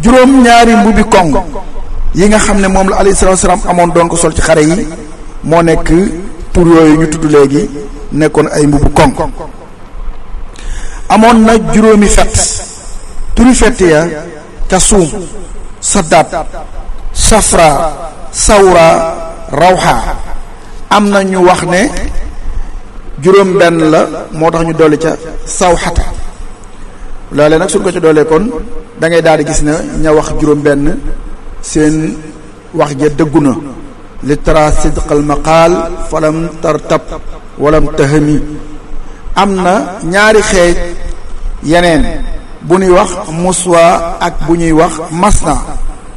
juróom ñaari mbubi koŋ yi nga xam ne moom la alayhi salaatu wasalaam amoon doon ko sol ci xare yi moo nekk tur yooyu ñu tudd léegi nekkoon ay mbubu koŋ. amoon na juróomi fet turi fett ya ca suum saddaat safra sawra rawxa am na ñu wax ne juróom benn la moo tax ñu dolli ca sawxata loolee nag suñ ko ci doolee kon da ngay daal di gis ne ña wax juróom benn seen wax ja dëggu na li tara sidqal maqaal falam tartab walam tahami am na ñaari xeej yeneen bu ñuy wax muswa ak bu ñuy wax masna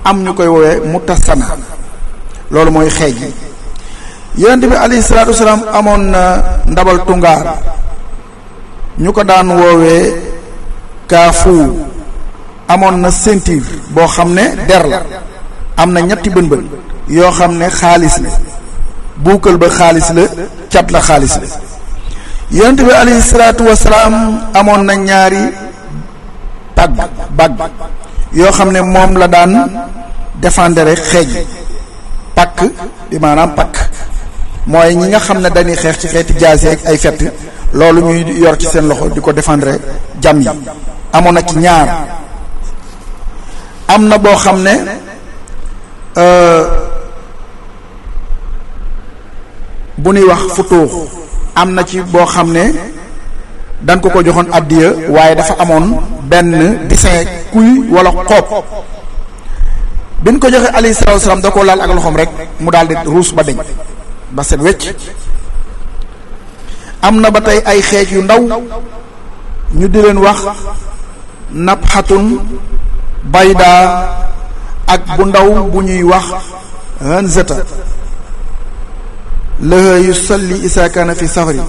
am ñu koy woowee mutasana loolu mooy xeej yi. yonent bi alayhi salaatu wasalaam amoon na ndabal tungaar ñu ko daan woowee kaafu amoon na ceinture boo xam ne der la am na ñetti bën-bën yoo xam ne xaalis la buukal ba xaalis la cat la xaalis la. yonent bi alayhi salaatu wasalaam amoon na ñaari bag yoo xam ne moom la daan défendre xeej pakk bi maanaam pakk mooy ñi nga xam ne dañuy xeex ci xeeti jaasi ak ay fett loolu ñuy yor ci seen loxo di ko défendre jam yi amoon na ci ñaar. am na boo xam ne bu ñuy wax futuux am na ci boo xam ne dañ ko joxoon addiya waaye dafa amoon benn dessin kuy wala xoob biñ ko joxe alayhi salaatu wasalaam da ko laal ak loxoom rek mu daal di ruus ba deñ ba set wecc. am na ba tey ay xeej yu ndaw ñu di leen wax nabxatun bayda ak bu ndaw bu ñuy wax hanzata laha yusalli isa kana fi safari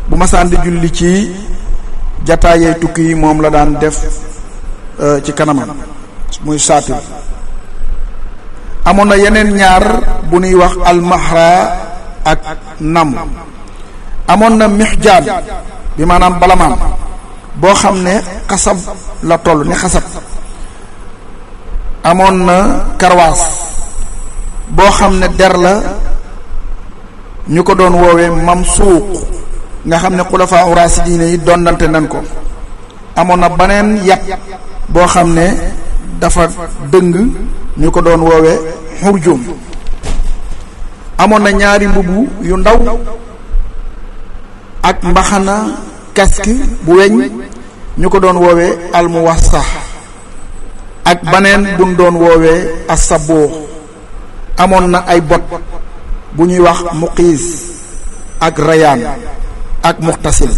bu masaan di julli ci jataayee tukki yi moom la daan def ci kanamam muy saatir. amoon na yeneen ñaar bu ñuy wax almahra ak nam. amoon na mixjaan bi maanaam balamaan boo xam ne xasab la toll ni xasab. amoon na karwaas boo xam ne der la ñu ko doon woowee mamsuuq nga xam ne xulafaa raasidiin yi dondante nan ko. amoon na beneen yat boo xam ne dafa dëng ñu ko doon woowee xurjum. amoon na ñaari mbubu yu ndaw ak mbaxana casque bu weñ ñu ko doon woowee almuwassax ak baneen buñ doon woowee asaboo. amoon na ay bot bu ñuy wax muqiis ak rayaan ak muxtasil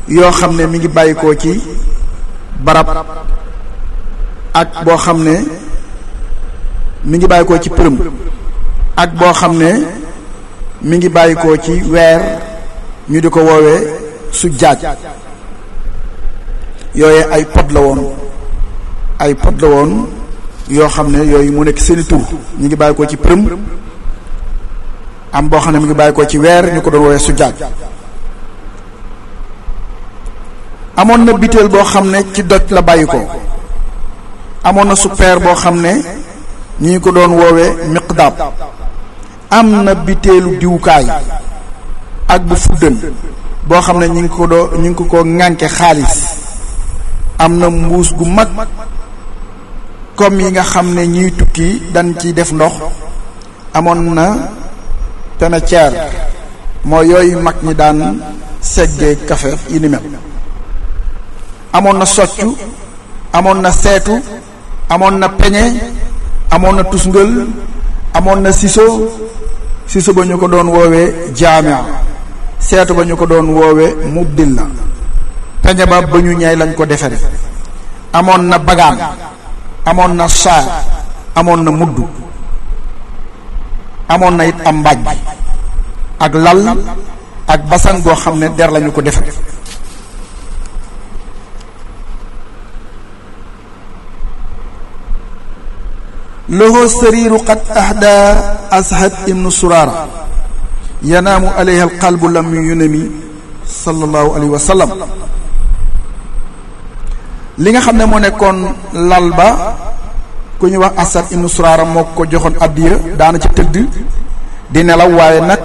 yoo xam ne mi ngi bàyyikoo ci barab ak boo xam ne mi ngi bàyyikoo ci përëm ak boo xam ne mi ngi bàyyikoo ci weer ñu di ko woowee sujjaaj. yooye ay pot la woon yoo xam ne yooyu mu nekk seeni tur ñu ngi bàyyi ko ci përëm am boo xam ne mi ngi bàyyi ko ci weer ñu ko doon woowee sujjaaj. amoon na biteel boo xam ne ci doj la bàyyi ko. amoon na super boo xam ne ñu ngi ko doon woowee miqdaab. am na biteelu diwukaay ak bu fuddën boo xam ne ñu ngi ko ŋànke xaalis. am na mbuus gu mag comme yi nga xam ne ñuy tukki dañ ci def ndox. amoon na tenaceer mooy yooyu mag ñi daan seggee kafe yi ni mel. amoon na soccu amoon na seetu amoon na peñe amoon na tusngal amoon na siso ba ñu ko doon woowee jaamia. seetu ba ñu ko doon woowee mubdilla. peñe ba ñu ñay lañ ko defere. amoon na bagaan amoon na saa amoon na mudd. amoon na it am mbaaj ak lal ak basan goo xam ne der lañu ko defere. lahu sariiru qad ahda ashad ibnu surara yanaamu alayha alqalbu lam yunami sallallahu alayhi wa sallam. li nga xam ne moo nekkoon lal ba ku ñuy wax Asad ibnu Suraara moo ko joxoon addiya daana ci tëdd di nelaw waaye nag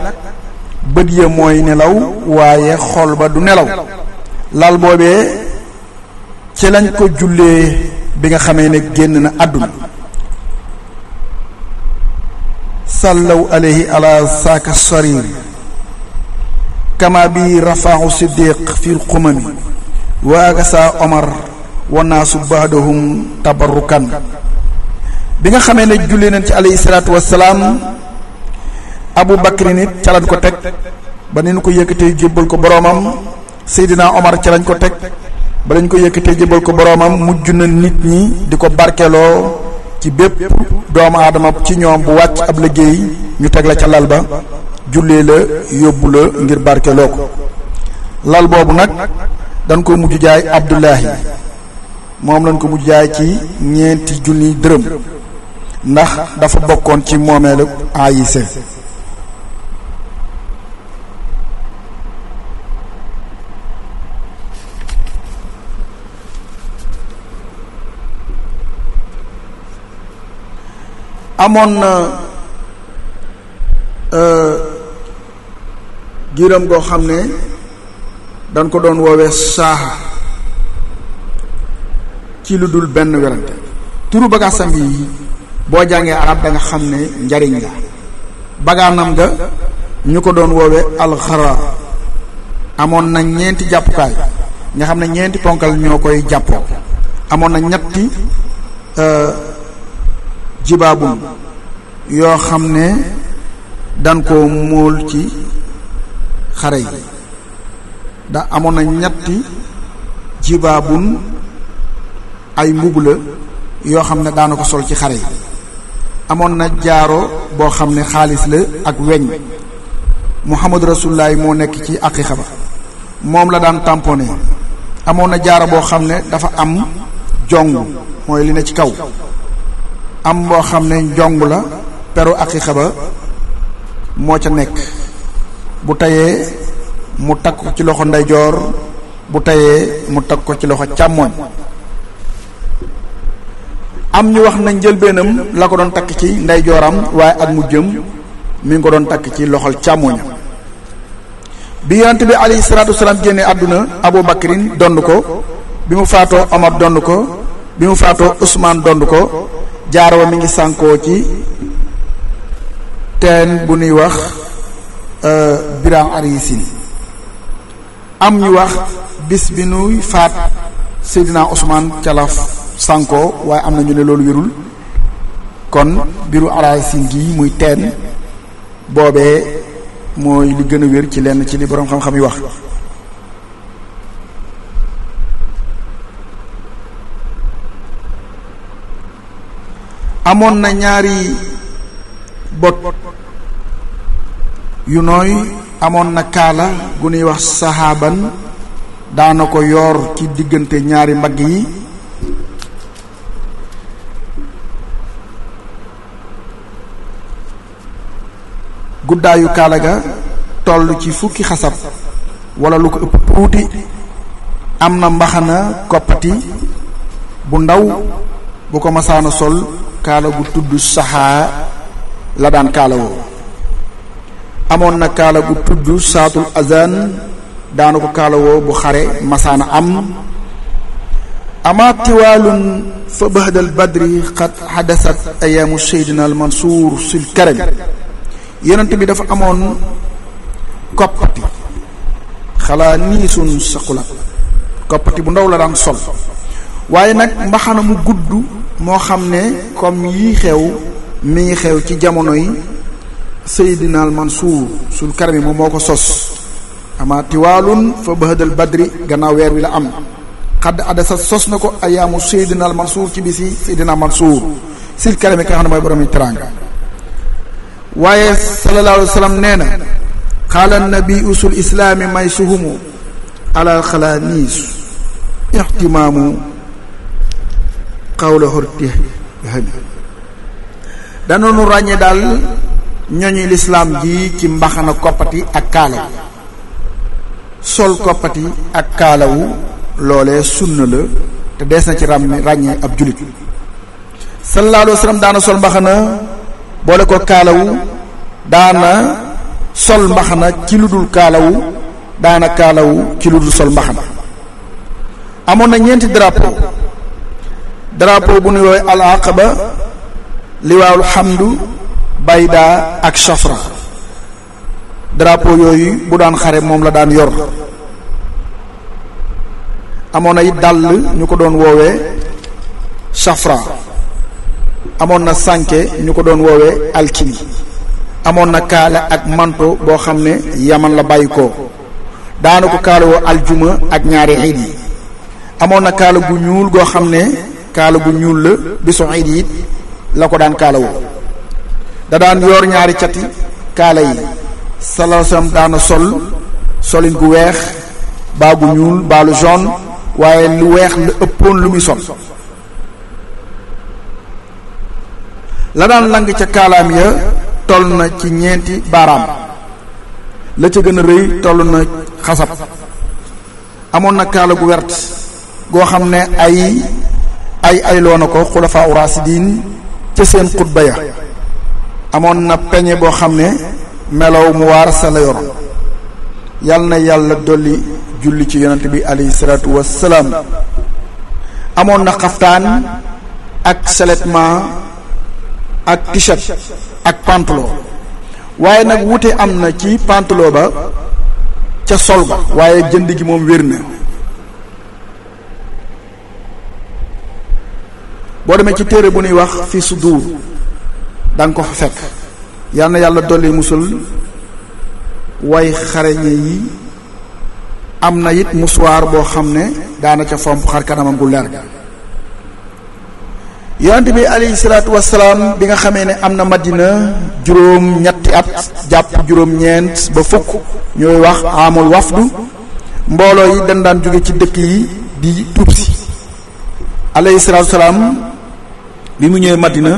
bët ya mooy nelaw waaye xol ba du nelaw. lal boobee ci lañ ko jullee bi nga xamee ne génn na àdduna. sallaw alayhi ala saaka sarir kama bi rafaahu siddiq fi lxumami wa agasa omar wa naasu baadahum tabarrukan. bi nga xamee ne julli nañ ci alayhi salaatu wassalaam abu bakri nit ca lañ ko teg ba ni ñu ko yëkkatee jébbal ko boroomam. seydina omar ca lañ ko teg ba lañ ko yëkkatee jébbal ko boroomam. mujj na nit ñi di ko barkeloo ci bépp doomu aadama ci ñoom bu wàcc ab liggéey ñu teg la ca lal ba jullee la yóbbu la ngir barkeloo ko. lal boobu nag dañ ko mujj jaay abdullahi moom lañ ko mujj jaay ci ñeenti junniy dërëm ndax dafa bokkoon ci moomeelu Ayise. amoon na giiram goo xam ne dañ ko doon woowee saaxa ci lu dul benn werante. turu bagaasam yi boo jàngee arab da nga xam ne njariñ la. bagaanam nga ñu ko doon woowee alxara amoon na ñeenti jàppukaay nga xam ne ñeenti ponkal ñoo koy jàppoo. amoon na ñetti jibaabun yoo xam ne dan koo móol ci xare yi. amoon na ñetti jibaabun ay mbubb la yoo xam ne daana ko sol ci xare yi. amoon na jaaro boo xam ne xaalis la ak weñ. muhammadu rasulullahi moo nekk ci aqiqa ba moom la daan tamponné. amoon na jaaro boo xam ne dafa am jong mooy li ne ci kaw. am boo xam ne njong la peru aqiqa ba moo ca nekk. bu tayee mu takk ko ci loxo ndeyjoor bu tayee mu takk ko ci loxo càmmoñ. am ñu wax na njëlbeenam la ko doon takk ci ndeyjooram waaye ak mu jëm mi ngi ko doon takk ci loxol càmmoñam. bi yonent bi alayhi salaatu wasalaam génnee àdduna Abu Bakrin dond ko. bi mu faatoo Omar dond ko. bi mu faatoo Ousmane dond ko. jaaro mi ngi sànkoo ci teen bu nuy wax Biraan Arisin. am ñu wax bis bi nuy faat Seydina Ousmane ca la sànkoo waaye am na ñu ne loolu wérul. kon biru Arisin gi muy teen boobee mooy li gën a wér ci lenn ci li boroom xam-xam yi wax. amoon na ñaari bot yu nooy. amoon na kaala gu ñuy wax saxaaban daana ko yoor ci diggante ñaari mbagg yi. guddaayu kaala ga toll ci fukki xasab wala lu ko ëpp tuuti. am na mbaxana koppati bu ndaw bu ko masaana sol. kaala gu tudd saxaa la daan kaala woo. amoon na kaala gu tudd saatul azan daana ko kaala woo bu xare masaana am. ama tiwaalun fa bahdal badri xat xadasat ayaamu seydina al mansuur sil karami. yonent bi dafa amoon koppati xalaa nii sun saqulat koppati bu ndaw la daan sol. waaye nag mbaxana mu gudd moo xam ne comme yii xew mi ngi xew ci jamono yi Seydina al Mansuur sul karami moom moo ko sos. ama tiwaalun fa bahadal badri gannaaw weer wi la am. xadd adasa sos na ko ayaamu Seydina al Mansuur ci bisi Seydina Mansuur sil karami ka nga xam ne mooy borom yi teraanga. waaye sallallahu alayhi wa sallam nee na qaala nabiyu sul islaami may suhumu ala xalaaniis ixtimaamu xawla horti danoonu ràññee daal ñooñu lislaam ji ci mbaxana koppati ak kaalawu. sol koppati ak kaalawu loolee sunna la te dees na ci ràññee ab julit. sallallahu alayhi wa sallam daana sol mbaxana boole ko kaalawu, daana sol mbaxana ci lu dul kaalawu, daana kaalawu ci lu dul sol mbaxana. amoon na ñeenti drapeau bu ñuy woowee al aqaba, liwaawul hamdu, bayda ak shafra. drapeau yooyu bu daan xare moom la daan yor. amoon na it dàll ñu ko doon woowee shafra, amoon na sànke ñu ko doon woowee alkimi, amoon na kaala ak manto boo xam ne yaman la bàyyi ko, daana ko kaalawoo aljuma ak ñaari iid yi. amoon na kaala gu ñuul goo xam ne kaala gu ñuul la, bisu iid yi la ko daan kaalawoo. da daan yor ñaari cati kaala yi. sallallahu alayhi wasallam daana solin gu weex, baa gu ñuul, baa lu jaune, waaye lu weex la ëppoon lu muy sol. la daan lang ca kaalaam ya toll na ci ñeenti baaraam, la ca gën a rëy toll na xasab. amoon na kaala gu wert goo xam ne ay loo na ko xulafaa uraasidiin ca seen xutba ya. amoon na peñe boo xam ne melow mu waar sa la yor. yal na yàlla dolli julli ci yonent bi alayhi salaatu wassalaam. amoon na xaftaan ak seulement ak t-shirt ak pantalon, waaye nag wute am na ci pantalon ba ca sol ba, waaye jënd gi moom wér na. boo demee ci téere bu ñuy wax fi sudur da nga ko fa fekk. yal na yàlla dolli musul way xareñe yi. am na it musuwaar boo xam ne daana ca fomp xar kanamam gu leer ga. yonent bi alayhi salaatu wassalaam bi nga xamee ne am na madina juróom-ñetti at jàpp juróom-ñeent ba fukk, ñooy wax amul wafdu, mbooloo yi dañ daan jóge ci dëkk yi di tuub si. alayhi salaatu wassalaam bi mu ñëwee madina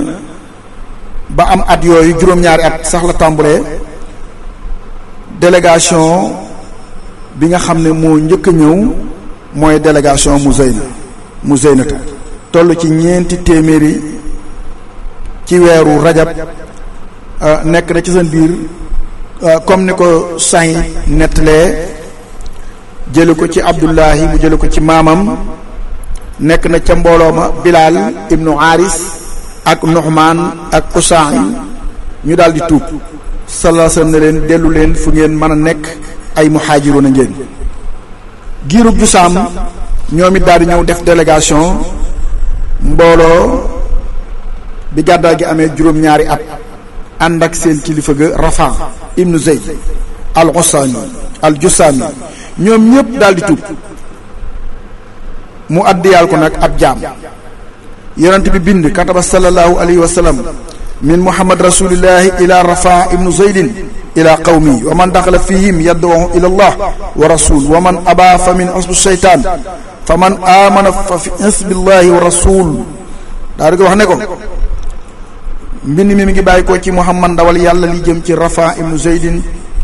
ba am at yooyu juróom-ñaari at sax la tàmbulee, délégation bi nga xam ne moo njëkk a ñëw mooy délégation Muzaynata toll ci 400 ci weeru rajab. nekk na ci seen biir comme ni ko Saïd nettalee, jële ko ci Abdullahi mu jële ko ci maamam. nekk na ca mbooloo ma Bilal ibnu Aris ak Nuhman ak Usaa'i, ñu daal di tuub. sallallahu alayhi wasallam ne leen dellu leen fu ngeen mën a nekk, ay muhaajiroon a ngeen. giirub Jusaam ñoom it daal di ñëw def délégation. mbooloo bi gàddaay gi amee juróom-ñaari at ànd ak seen kilifa ga Rafa ibnu Zayd al-Jusaami ñoom ñëpp daal di tuub. mu addiyaal ko nag ab jaam. yonent bi bind kataba sallallahu alayhi wa sallam min muhammad rasulillahi ila Rafa ibnu Zaydin ila qawmi wa man daxala fihim yad'u ila allah wa rasul wa man aba fa min asbu shaytaan fa man amana fa fi isbillahi wa rasul. daa di wax ne ko mbind mi ngi bàyyi ko ci muhammad ndawal yàlla li jëm ci Rafa ibnu Zaydin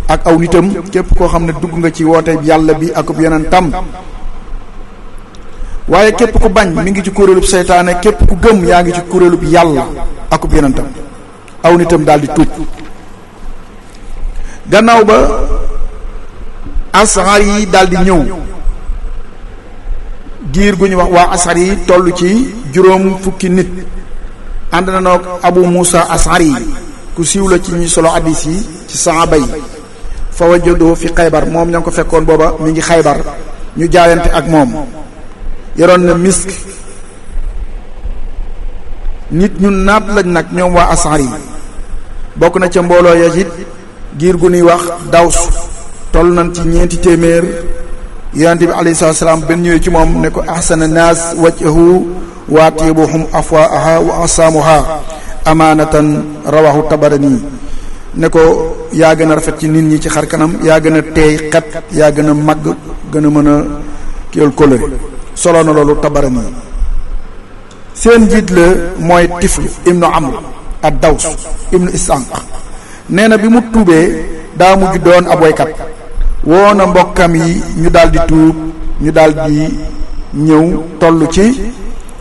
ak aw nitam, képp koo xam ne dugg nga ci woote yàlla bi akub yonentam. waaye képp ku bañ mi ngi ci kuréelub seytaane, képp ku gëm yaa ngi ci kuréelub yàlla akub yonentam. aw nitam daal di tuub. gannaaw ba asxaar yi daal di ñëw. giir gu ñu wax waa asxaar yi toll ci juróom fukki nit. ànd na noog Abu Musa Asxari yi ku siiw la ci ñi solo hadiis yi ci saxaaba yi. fa wajadoo fi Xaybar, moom ña ngi ko fekkoon booba mi ngi Xaybar. ñu jaayante ak moom. yoroon na misk. nit ñu naat lañ nag ñoom waa Asxaar yi. bokk na ca mbooloo ya it giir gu ñuy wax Daws, toll nañ ci 400. yonent bi alayhi salaatu salaam benn ñëwee ci moom ne ko ahsana naas wajhahu wa atibuhum afwaaha wa asaamuha amaanatan, rawahu Tabarani. ne ko yaa gën a rafet ci nit ñi ci xar kanam, yaa gën a teey xet, yaa gën a màgg, gën a mën a kiyal kóllëre. solo na loolu Tabarani. seen njiit la mooy Tifl ibnu Amr ad-Daws ibnu Isxaaq. nee na bi mu tuubee daa mujj doon ab woykat. woo na mbokkam yi ñu daal di tuub, ñu daal di ñëw toll ci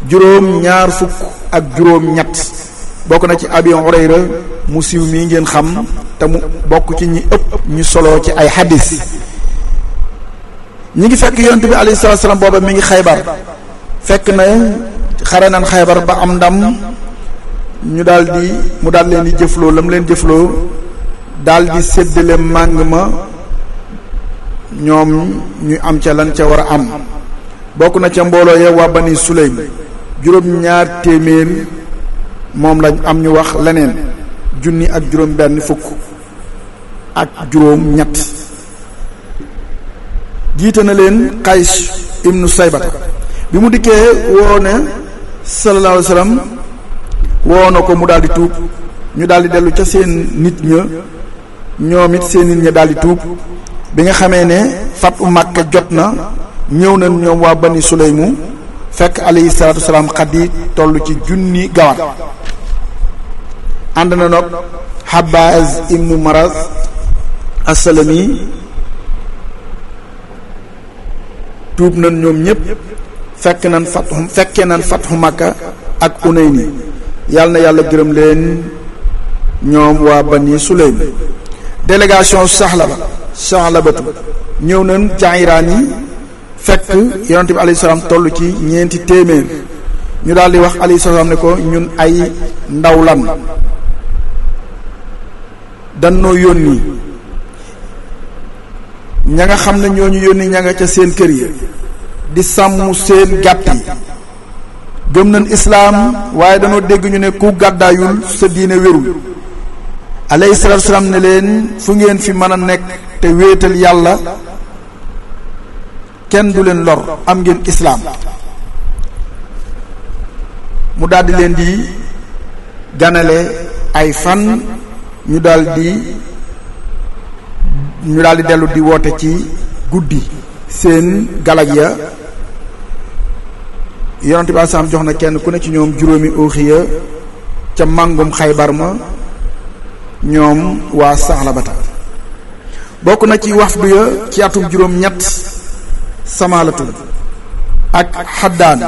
2 ak juróom ñett bokk na ci Abi Hurayra mu siiw mii ngeen xam te mu bokk ci ñi ëpp ñu solo ci ay hadis. ñi ngi fekk yonent bi alayhi salaatu salaam booba mi ngi Xaybar fekk na xare nan Xaybar ba am ndam mu daal leen di jëfloo lam leen jëfloo daal di séddale màng ma ñoom ñu am ca lan ca war a am. bokk na ca mbooloo ya waa Bani Sulaym juróom-ñaar téeméer moom lañ am ñu wax leneen junni ak juróom benn fukk ak juróom ñett jiite na leen Qays ibnu Saybata bi mu dikkee woo ne sallallahu alayhi wa sallam woo na ko mu daal di tuub ñu daal di dellu ca seen nit ña ñoom it seen nit ña daal di tuub bi nga xamee ne fatu Makka jot na ñëw nañ ñoom waa Bani Sulaymu fekk alayhi salaatu wasalaam xaddi toll ci junni gawar ànd na nag Habbaaz ibnu Maraz As-Salami tuub nañ ñoom ñëpp fekkee nañ fatxu Makka ak Unayni yàlla na yàlla gërëm leen ñoom waa Bani Sulaym. délégation Saxlabatu ñëw nañ Jairaani fekk yonent bi alayhi salaam toll ci ñeenti téeméer ñu daal di wax alayhi salaam ne ko ñun ay ndaw lan dannoo yónni ña nga xam ne ñooñu yónni ña nga ca seen kër yi di sàmm seen gàtt yi gëm nañ islaam waaye dañoo dégg ñu ne ku gàddaayul sa diine wérul alayhi salaatu salaam ne leen fu ngeen fi mën a nekk te wéetal yàlla kenn du leen lor am ngeen islaam mu daldi leen di ganale ay fan ñu daldi dellu di woote ci guddi seen galag ya yonent bi alayhi salaam jox na kenn ku ne ci ñoom juróomi uxiya ca màngum Xaybar ma ñoom waa Saxlabata bokk na ci wafdu ya ci atum juróom ñett Samaalatu ak Xaddaan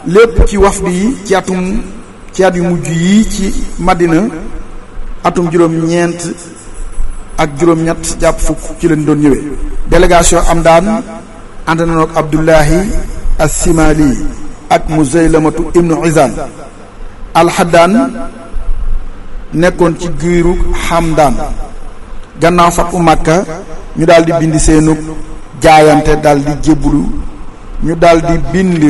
lépp ci wafdu yi ci at yu mujj yi ci Madina atum juróom ñeent ak juróom ñett jàpp fukk ci leen doon ñëwee. délégation Amdaan ànd na ak Abdullahi as-Simali ak Muzaylamatu ibnu Izaan al-Xaddaan nekkoon ci giiru Hamdaan gannaaw fatu Makka ñu daal di bind seenu jaayante daal di jébbulu ñu daal di bind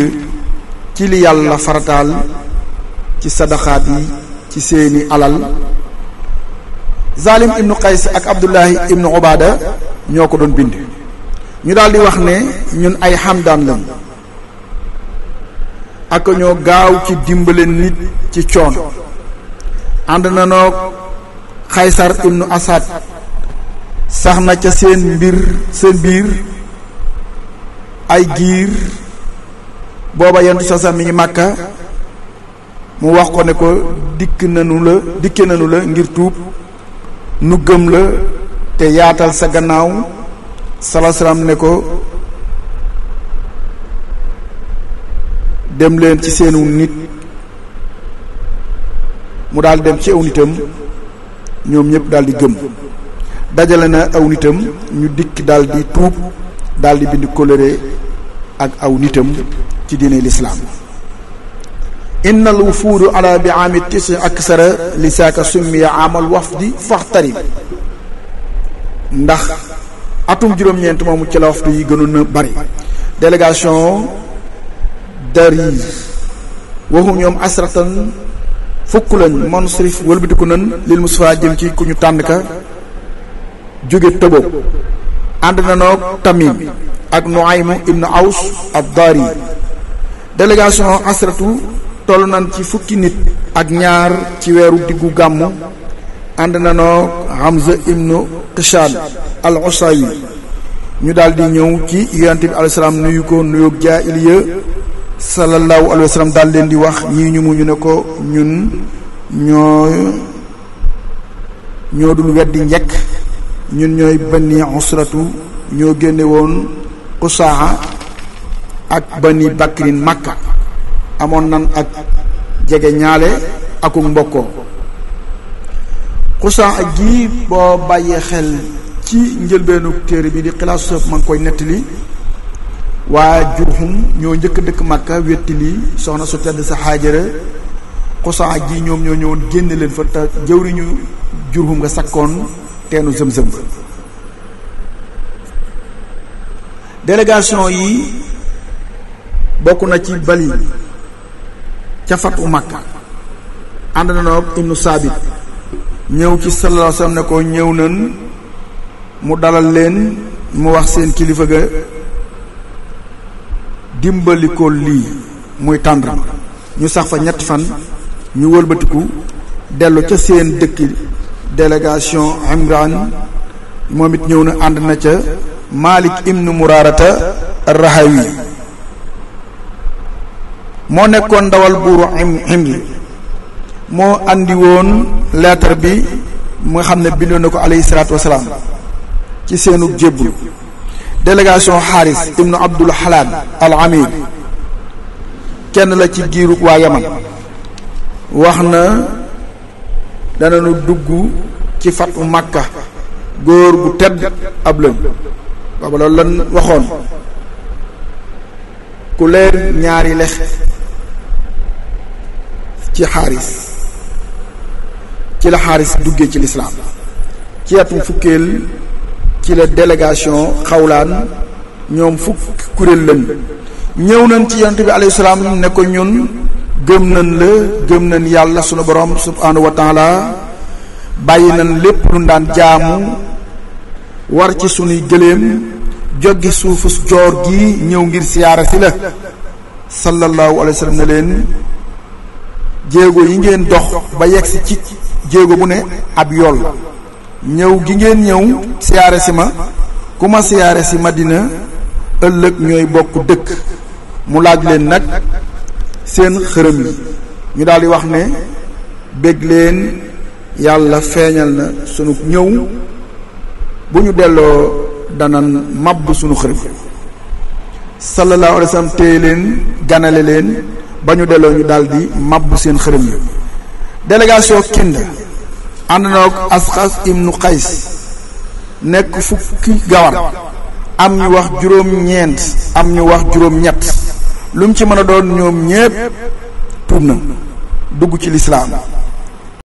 ci li yàlla farataal ci sadaxaat yi ci seeni alal. Zalim ibnu Qays ak Abdullahi ibnu Ubaada ñoo ko doon bind ñu daal di wax ne ñun ay Hamdaan lañ ak ñoo gaaw ci dimbale nit ci coono. ànd na noog Xaysar ibnu Asad sax na ca seen biir ay giir booba yentu sa mi ngi Màkka mu wax ko ne ko dikke nanu la ngir tuub nu gëm la te yaatal sa gannaaw salaam ne ko dem leen ci seenu nit mu daal dem ci aw nitam ñoom ñëpp daal di gëm dajale na aw nitam ñu dikk daal di tuub daal di bind kóllëre ak aw nitam ci diine lislaam. innal wufuudu ala bi aami tisi aksara li saaka summiya amal wafdi faxtarib ndax atum juróom-ñeent moomu ci la wafdu yi gënoon na bari. délégation Darir waxum ñoom asratan fukk lañ mansrif wëlbatiku nan lil Mustafa jëm ci ku ñu tànn ka jóge Tëbo ànd na noog Tamim ak Nuaym ibnu Aws ad-Dari. délégation asratu toll nañ ci fukki nit ak ñaar ci weeru diggu gàmmu ànd na noog Hamza ibnu Qishan al-Usawi ñu daal di ñëw ci yonent bi alayhi salaam nuyu ko nuyoog jaahiliya sallallahu alayhi wa sallam daal leen di wax ñii ñu mu ñu ne ko ñun ñoo dul weddi njëkk ñun ñooy Bani Usratu ñoo génne woon Qusaa ak Bani Bakrin Makka amoon nan ak jege ñaale ak mbokkoo. xusaa gi boo bàyyee xel ci njëlbeenu téere bi di Xilaasu Sëf ma ngi koy nettali waa Jurhum ñoo njëkk dëkk Makka wettili soxna su tedd sa Haajara. xusaa gi ñoom ñoo ñëwoon génne leen fa te jëwriñu Jurhum nga sakkoon teenu Zëm-Zëm. délégation yi bokk na ci Bali ca fatu Makka ànd na noog Ibnu Saabit ñëw ci sallallahu alayhi wasallam ne ko ñëw nan mu dalal leen mu wax seen kilifa ga dimbali ko lii muy tàndram ñu sax fa ñetti fan ñu wëlbatiku dellu ca seen dëkki délégation Imran moom it ñëw na ànd na ca Malik ibnu Murarata ar-Rahawi moo nekkoon ndawal buuru Himri moo andi woon lettre bi mu nga xam ne bindoon na ko alayhi salaatu wasalaam ci seenu jébbul. délégation Xaaris ibnu Abdul Halaan al Amir kenn la ci giirug waa Yaman wax na danañu dugg ci fatu Makka góor gu tedd ab lën booba loolu lan waxoon ku leer ñaari lex ci Xaaris ci la Xaaris duggee ci lislaam ci atum fukkeel ci la délégation Xawlaan ñoom fukk kuréel lañ ñëw nañ ci yonent bi alayhi salaam ne ko ñun gëm nañ la gëm nañ yàlla sunu borom subhaanahu wa taala bàyyi nañ lépp lu daan jaamu war ci sunuy gëléem joggi suufus joor gi ñëw ngir siyaara si la sallallahu alayhi wa sallam ne leen jéego yi ngeen dox ba yegsi ci jéego bu ne ab yool ñëw gi ngeen ñëw siyaare si ma ku ma siyaare si Madina ëllëg ñooy bokk dëkk mu laaj leen nag seen xërëm yi ñu daal di wax ne bég leen yàlla feeñal na sunu ñëw bu ñu delloo danan màbb sunu xërëm sallallahu alayhi wa sallam téye leen ganale leen ba ñu delloo ñu daal di màbb seen xërëm yi. délégation Kinda ànd na ak Asxas ibnu Qays nekk fukki gawar am ñu wax juróom-ñeent am ñu wax juróom-ñett lu mu ci mën a doon ñoom ñépp tuub na dugg ci lislaam